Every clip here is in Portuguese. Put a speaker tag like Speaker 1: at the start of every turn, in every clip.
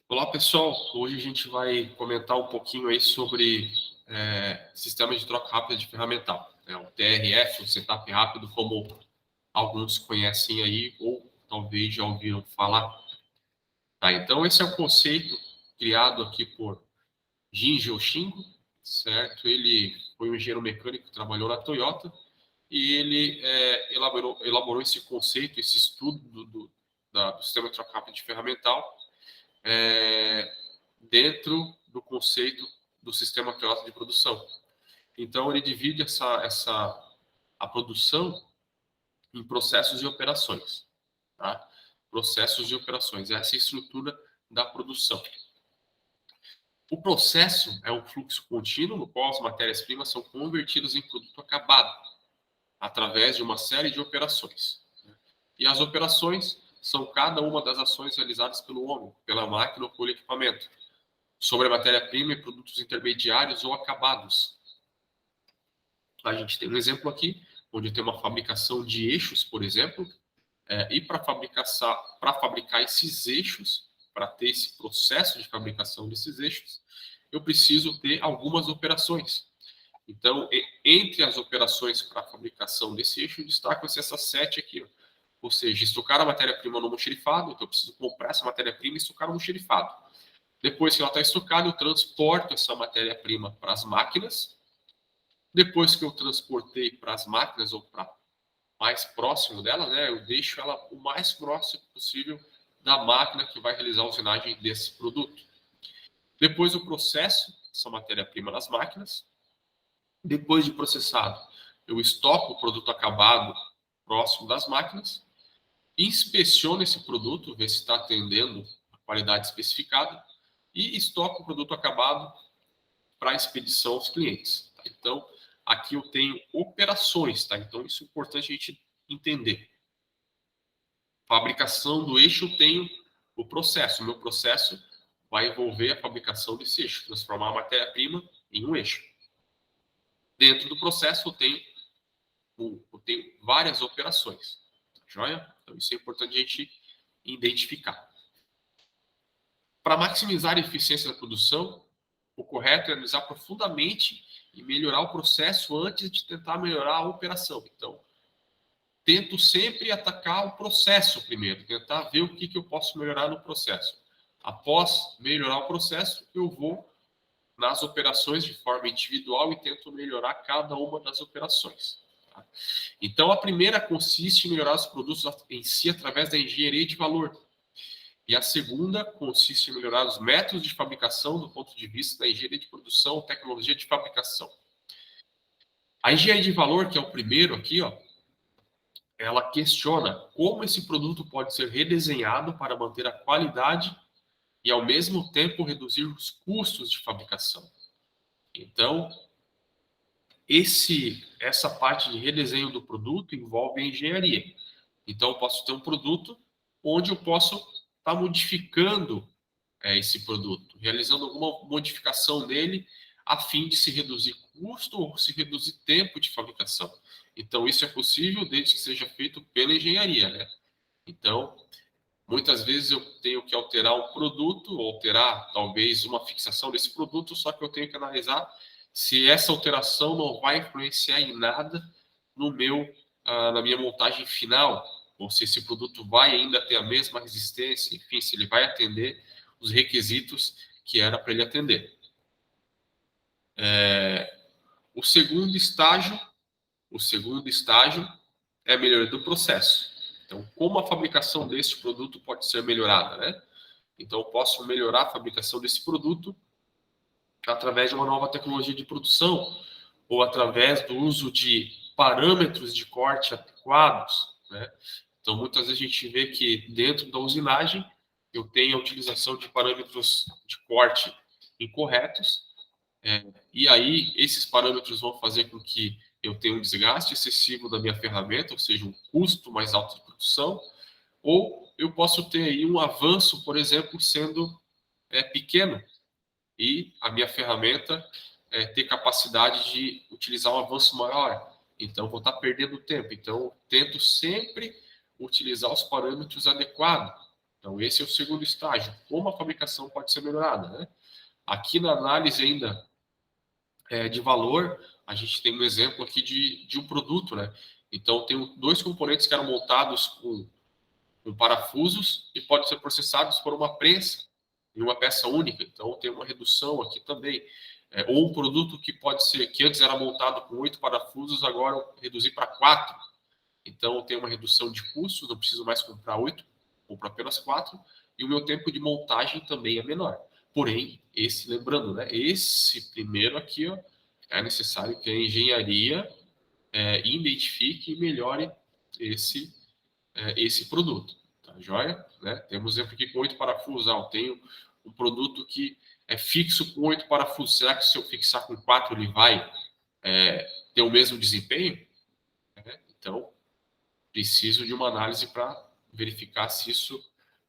Speaker 1: Olá, pessoal. Hoje a gente vai comentar um pouquinho aí sobre sistema de troca rápida de ferramental, né? O TRF, o Setup Rápido, como alguns conhecem aí ou talvez já ouviram falar. Tá, então, esse é o conceito criado aqui por Jinji Shingo, certo? Ele foi um engenheiro mecânico que trabalhou na Toyota e ele elaborou esse conceito, esse estudo do sistema de troca rápida de ferramental dentro do conceito do sistema Toyota de produção. Então, ele divide a produção em processos e operações. Tá? Processos e operações. Essa é a estrutura da produção. O processo é um fluxo contínuo no qual as matérias-primas são convertidas em produto acabado através de uma série de operações. E as operações são cada uma das ações realizadas pelo homem, pela máquina ou pelo equipamento, sobre a matéria-prima e produtos intermediários ou acabados. A gente tem um exemplo aqui, onde tem uma fabricação de eixos, por exemplo, e para fabricar esses eixos, para ter esse processo de fabricação desses eixos, eu preciso ter algumas operações. Então, entre as operações para a fabricação desse eixo, destacam-se essas 7 aqui. Ó. Ou seja, estocar a matéria-prima no almoxarifado, então eu preciso comprar essa matéria-prima e estocar no almoxarifado. Depois que ela está estocada, eu transporto essa matéria-prima para as máquinas. Depois que eu transportei para as máquinas ou para mais próximo dela, né, eu deixo ela o mais próximo possível da máquina que vai realizar a usinagem desse produto. Depois eu processo essa matéria-prima nas máquinas. Depois de processado, eu estoco o produto acabado próximo das máquinas, inspeciono esse produto, ver se está atendendo a qualidade especificada e estoco o produto acabado para expedição aos clientes. Tá? Então, aqui eu tenho operações, tá? Então, isso é importante a gente entender. Fabricação do eixo, eu tenho o processo. O meu processo vai envolver a fabricação desse eixo, transformar a matéria-prima em um eixo. Dentro do processo, eu tenho várias operações. Tá, joia? Então, isso é importante a gente identificar. Para maximizar a eficiência da produção, o correto é analisar profundamente e melhorar o processo antes de tentar melhorar a operação. Então, tento sempre atacar o processo primeiro, tentar ver o que eu posso melhorar no processo. Após melhorar o processo, eu vou nas operações de forma individual e tento melhorar cada uma das operações. Tá? Então, a primeira consiste em melhorar os produtos em si através da engenharia de valor. E a segunda consiste em melhorar os métodos de fabricação do ponto de vista da engenharia de produção, tecnologia de fabricação. A engenharia de valor, que é o primeiro aqui, ó, ela questiona como esse produto pode ser redesenhado para manter a qualidade e, ao mesmo tempo, reduzir os custos de fabricação. Então, essa parte de redesenho do produto envolve a engenharia. Então, eu posso ter um produto onde eu posso estar modificando esse produto, realizando alguma modificação nele a fim de se reduzir custo ou se reduzir tempo de fabricação. Então, isso é possível desde que seja feito pela engenharia, né? Então, muitas vezes eu tenho que alterar um produto, ou alterar talvez uma fixação desse produto, só que eu tenho que analisar se essa alteração não vai influenciar em nada na minha montagem final, ou se esse produto vai ainda ter a mesma resistência, enfim, se ele vai atender os requisitos que era para ele atender. O segundo estágio é a melhoria do processo. Então, como a fabricação deste produto pode ser melhorada, né? Então, eu posso melhorar a fabricação desse produto através de uma nova tecnologia de produção ou através do uso de parâmetros de corte adequados, né? Então, muitas vezes a gente vê que dentro da usinagem eu tenho a utilização de parâmetros de corte incorretos, e aí esses parâmetros vão fazer com que eu tenha um desgaste excessivo da minha ferramenta, ou seja, um custo mais alto de produção, ou eu posso ter aí um avanço, por exemplo, sendo pequeno, e a minha ferramenta ter capacidade de utilizar um avanço maior. Então, vou estar perdendo tempo. Então, tento sempre utilizar os parâmetros adequados. Então, esse é o segundo estágio. Como a fabricação pode ser melhorada, né? Aqui na análise ainda de valor, a gente tem um exemplo aqui de um produto, né? Então, tem dois componentes que eram montados com parafusos e podem ser processados por uma prensa em uma peça única. Então, tem uma redução aqui também. Ou um produto que pode ser, que antes era montado com 8 parafusos, agora eu reduzir para 4. Então, tem uma redução de custo, não preciso mais comprar 8, compro apenas 4. E o meu tempo de montagem também é menor. Porém, lembrando, né, esse primeiro aqui, ó, é necessário que a engenharia identifique e melhore esse produto. Tá joia? Né? Temos exemplo aqui com 8 parafusos. Eu tenho um produto que é fixo com 8 parafusos. Será que se eu fixar com 4 ele vai ter o mesmo desempenho? Então, preciso de uma análise para verificar se isso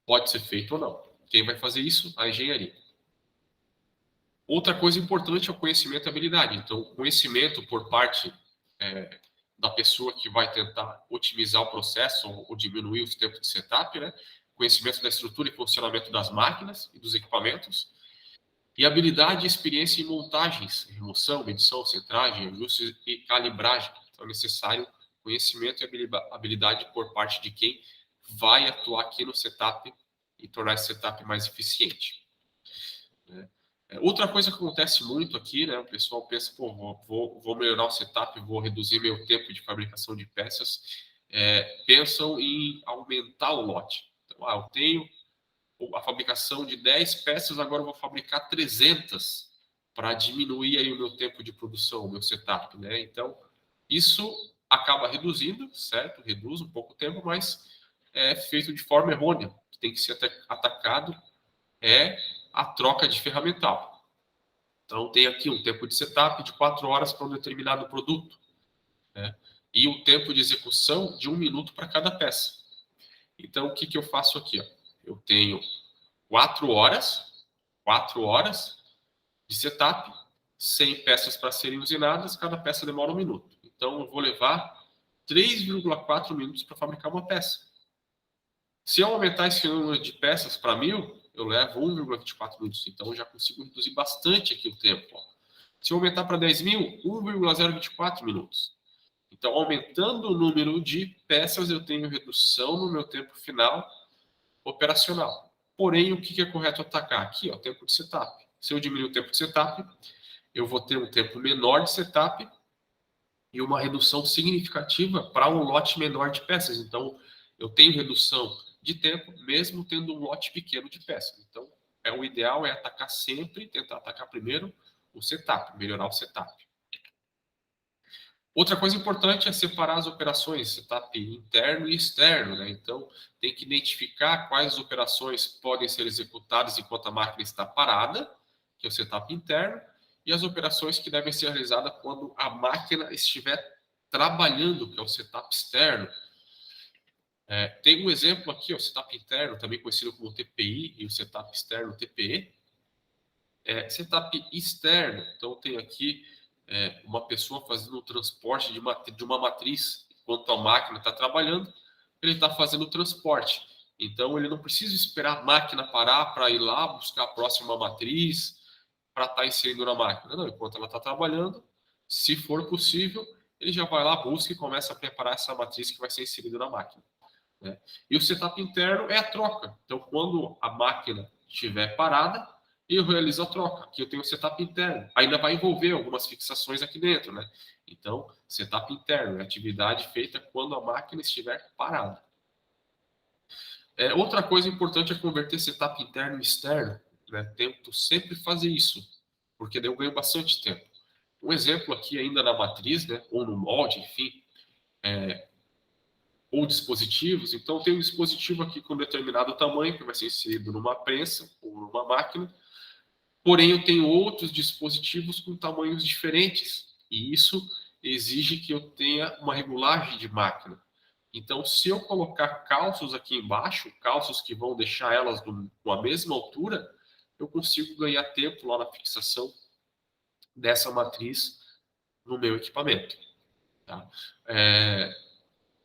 Speaker 1: pode ser feito ou não. Quem vai fazer isso? A engenharia. Outra coisa importante é o conhecimento e habilidade. Então, conhecimento por parte da pessoa que vai tentar otimizar o processo ou diminuir os tempos de setup, né? Conhecimento da estrutura e funcionamento das máquinas e dos equipamentos, e habilidade e experiência em montagens, remoção, medição, centragem, ajustes e calibragem. Então, é necessário conhecimento e habilidade por parte de quem vai atuar aqui no setup e tornar esse setup mais eficiente. Né? Outra coisa que acontece muito aqui, né? O pessoal pensa, pô, vou melhorar o setup, vou reduzir meu tempo de fabricação de peças. Pensam em aumentar o lote. Então, eu tenho a fabricação de 10 peças, agora eu vou fabricar 300 para diminuir aí o meu tempo de produção, o meu setup, né? Então, isso acaba reduzindo, certo? Reduz um pouco o tempo, mas é feito de forma errônea. O que tem que ser atacado é a troca de ferramental. Então, tem aqui um tempo de setup de 4 horas para um determinado produto, né? E o tempo de execução de 1 minuto para cada peça. Então, o que eu faço aqui? Ó? Eu tenho 4 horas de setup, 100 peças para serem usinadas, cada peça demora 1 minuto. Então, eu vou levar 3,4 minutos para fabricar uma peça. Se eu aumentar esse número de peças para 1.000, eu levo 1,24 minutos. Então, eu já consigo reduzir bastante aqui o tempo. Ó. Se eu aumentar para 10.000, 1,024 minutos. Então, aumentando o número de peças, eu tenho redução no meu tempo final operacional. Porém, o que é correto atacar? Aqui, ó, o tempo de setup. Se eu diminuir o tempo de setup, eu vou ter um tempo menor de setup e uma redução significativa para um lote menor de peças. Então, eu tenho redução de tempo, mesmo tendo um lote pequeno de peças. Então, o ideal é atacar sempre, tentar atacar primeiro o setup, melhorar o setup. Outra coisa importante é separar as operações, setup interno e externo, né? Então, tem que identificar quais operações podem ser executadas enquanto a máquina está parada, que é o setup interno, e as operações que devem ser realizadas quando a máquina estiver trabalhando, que é o setup externo. Tem um exemplo aqui, o setup interno, também conhecido como TPI, e o setup externo, TPE. Setup externo, então tem aqui uma pessoa fazendo o transporte de uma matriz, enquanto a máquina está trabalhando, ele está fazendo o transporte. Então, ele não precisa esperar a máquina parar para ir lá buscar a próxima matriz para estar inserindo na máquina. Não, enquanto ela está trabalhando, se for possível, ele já vai lá, busca e começa a preparar essa matriz que vai ser inserida na máquina. Né? E o setup interno é a troca. Então, quando a máquina estiver parada, eu realizo a troca. Aqui eu tenho o setup interno. Ainda vai envolver algumas fixações aqui dentro, né? Então, setup interno é atividade feita quando a máquina estiver parada. Outra coisa importante é converter setup interno e externo. Né? Tento sempre fazer isso, porque daí eu ganho bastante tempo. Um exemplo aqui ainda na matriz, né? Ou no molde, enfim, ou dispositivos. Então, tem um dispositivo aqui com determinado tamanho, que vai ser inserido numa prensa ou numa máquina. Porém, eu tenho outros dispositivos com tamanhos diferentes. E isso exige que eu tenha uma regulagem de máquina. Então, se eu colocar calços aqui embaixo, calços que vão deixar elas com a mesma altura, eu consigo ganhar tempo lá na fixação dessa matriz no meu equipamento. Tá?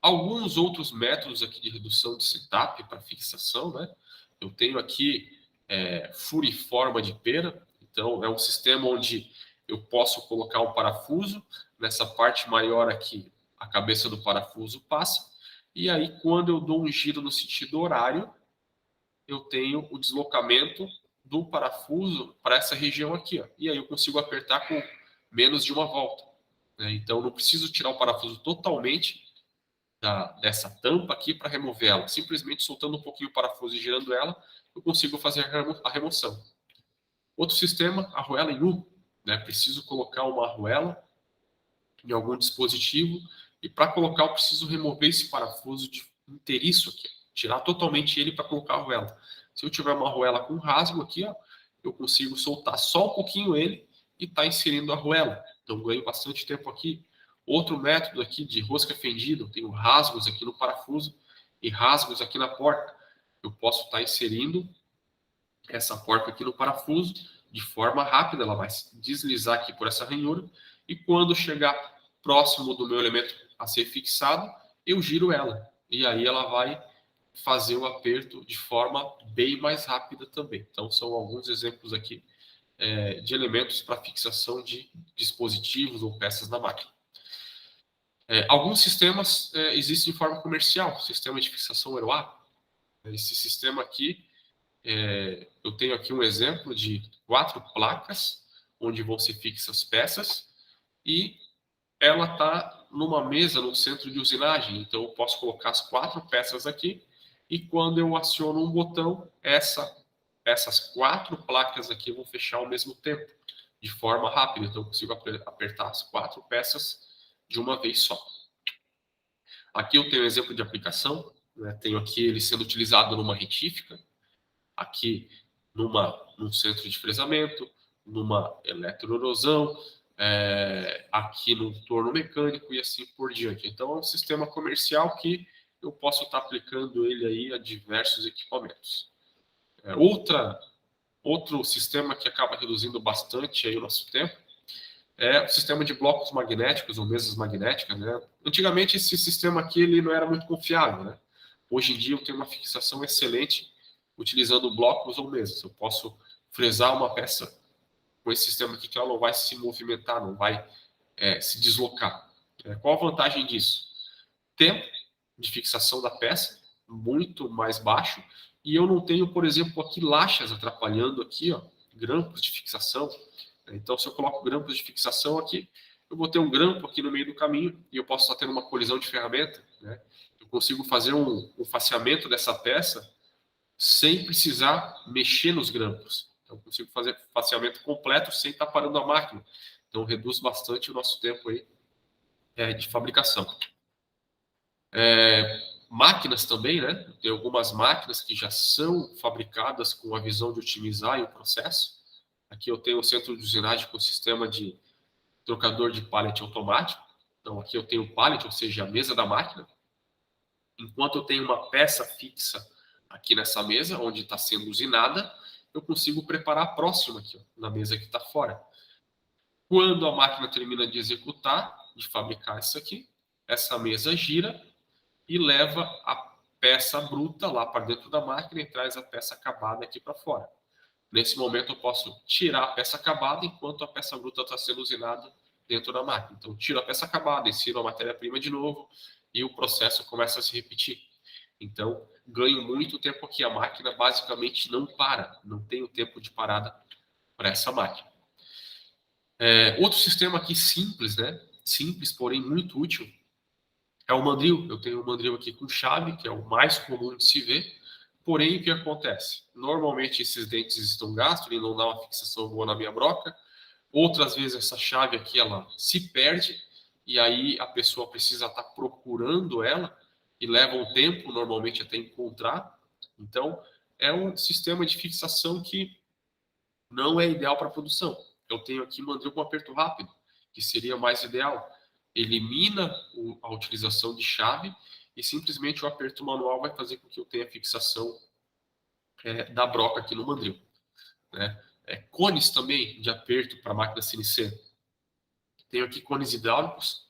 Speaker 1: Alguns outros métodos aqui de redução de setup para fixação, né? Eu tenho aqui furiforma de pera, então é um sistema onde eu posso colocar um parafuso, nessa parte maior aqui, a cabeça do parafuso passa, e aí quando eu dou um giro no sentido horário, eu tenho o deslocamento do parafuso para essa região aqui, ó, e aí eu consigo apertar com menos de uma volta. Né? Então não preciso tirar o parafuso totalmente dessa tampa aqui para remover ela. Simplesmente soltando um pouquinho o parafuso e girando ela, eu consigo fazer a remoção. Outro sistema, arruela em U. Né? Preciso colocar uma arruela em algum dispositivo e para colocar eu preciso remover esse parafuso inteiriço aqui. Tirar totalmente ele para colocar a arruela. Se eu tiver uma arruela com rasgo aqui, ó, eu consigo soltar só um pouquinho ele e tá inserindo a arruela. Então ganho bastante tempo aqui. Outro método aqui de rosca fendida, eu tenho rasgos aqui no parafuso e rasgos aqui na porta. Eu posso estar inserindo essa porta aqui no parafuso de forma rápida, ela vai deslizar aqui por essa ranhura e quando chegar próximo do meu elemento a ser fixado, eu giro ela e aí ela vai fazer o aperto de forma bem mais rápida também. Então são alguns exemplos aqui de elementos para fixação de dispositivos ou peças na máquina. Alguns sistemas existem em forma comercial, sistema de fixação EROA. Esse sistema aqui, eu tenho aqui um exemplo de 4 placas, onde vão ser fixas peças, e ela está numa mesa no centro de usinagem, então eu posso colocar as 4 peças aqui, e quando eu aciono um botão, essas 4 placas aqui vão fechar ao mesmo tempo, de forma rápida, então eu consigo apertar as 4 peças de uma vez só. Aqui eu tenho um exemplo de aplicação, né? Tenho aqui ele sendo utilizado numa retífica, aqui num centro de fresamento, numa eletroerosão, aqui no torno mecânico e assim por diante. Então é um sistema comercial que eu posso estar aplicando ele aí a diversos equipamentos. Outro sistema que acaba reduzindo bastante aí o nosso tempo o sistema de blocos magnéticos ou mesas magnéticas, né? Antigamente esse sistema aqui ele não era muito confiável, né? Hoje em dia eu tenho uma fixação excelente utilizando blocos ou mesas. Eu posso fresar uma peça com esse sistema aqui que ela não vai se movimentar, não vai se deslocar. Qual a vantagem disso? Tempo de fixação da peça muito mais baixo e eu não tenho, por exemplo, aqui lachas atrapalhando aqui, ó, grampos de fixação. Então, se eu coloco grampos de fixação aqui, eu vou ter um grampo aqui no meio do caminho e eu posso estar tendo uma colisão de ferramenta. Né? Eu consigo fazer um faceamento dessa peça sem precisar mexer nos grampos. Então, eu consigo fazer faceamento completo sem estar parando a máquina. Então, reduz bastante o nosso tempo aí, de fabricação. Máquinas também, né? Tem algumas máquinas que já são fabricadas com a visão de otimizar o processo. Aqui eu tenho o centro de usinagem com sistema de trocador de pallet automático. Então aqui eu tenho o pallet, ou seja, a mesa da máquina. Enquanto eu tenho uma peça fixa aqui nessa mesa, onde está sendo usinada, eu consigo preparar a próxima aqui, ó, na mesa que está fora. Quando a máquina termina de executar, de fabricar isso aqui, essa mesa gira e leva a peça bruta lá para dentro da máquina e traz a peça acabada aqui para fora. Nesse momento eu posso tirar a peça acabada enquanto a peça bruta está sendo usinada dentro da máquina. Então tiro a peça acabada, insiro a matéria-prima de novo e o processo começa a se repetir. Então ganho muito tempo aqui. A máquina basicamente não para, não tem o tempo de parada para essa máquina. Outro sistema aqui simples, né? Simples, porém muito útil, é o mandril. Eu tenho um mandril aqui com chave, que é o mais comum de se ver. Porém, o que acontece? Normalmente esses dentes estão gastos, ele não dá uma fixação boa na minha broca. Outras vezes essa chave aqui ela se perde e aí a pessoa precisa estar procurando ela e leva um tempo normalmente até encontrar. Então, é um sistema de fixação que não é ideal para produção. Eu tenho aqui mandril com aperto rápido, que seria mais ideal. Elimina a utilização de chave e simplesmente o aperto manual vai fazer com que eu tenha fixação da broca aqui no mandril. né? Cones também de aperto para máquina CNC. Tenho aqui cones hidráulicos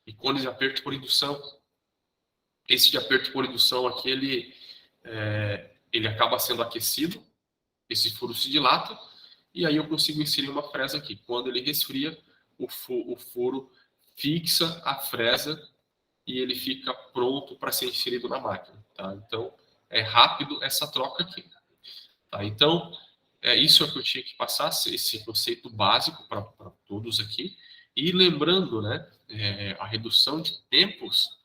Speaker 1: e cones de aperto por indução. Esse de aperto por indução aqui, ele acaba sendo aquecido, esse furo se dilata, e aí eu consigo inserir uma fresa aqui. Quando ele resfria, o furo fixa a fresa e ele fica pronto para ser inserido na máquina. Tá? Então, é rápido essa troca aqui. Tá? Então, isso é o que eu tinha que passar, esse conceito básico para todos aqui. E lembrando, né, a redução de tempos,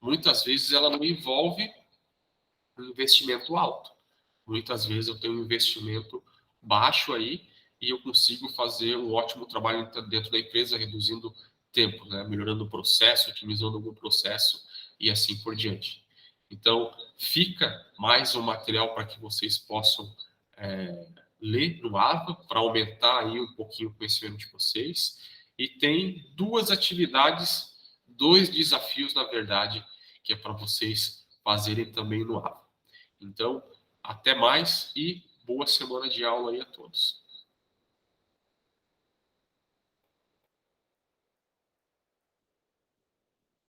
Speaker 1: muitas vezes ela não envolve um investimento alto. Muitas vezes eu tenho um investimento baixo aí e eu consigo fazer um ótimo trabalho dentro da empresa, reduzindo tempo, né? Melhorando o processo, otimizando algum processo e assim por diante. Então, fica mais um material para que vocês possam ler no AVA, para aumentar aí um pouquinho o conhecimento de vocês. E tem duas atividades, dois desafios, na verdade, que é para vocês fazerem também no AVA. Então, até mais e boa semana de aula aí a todos.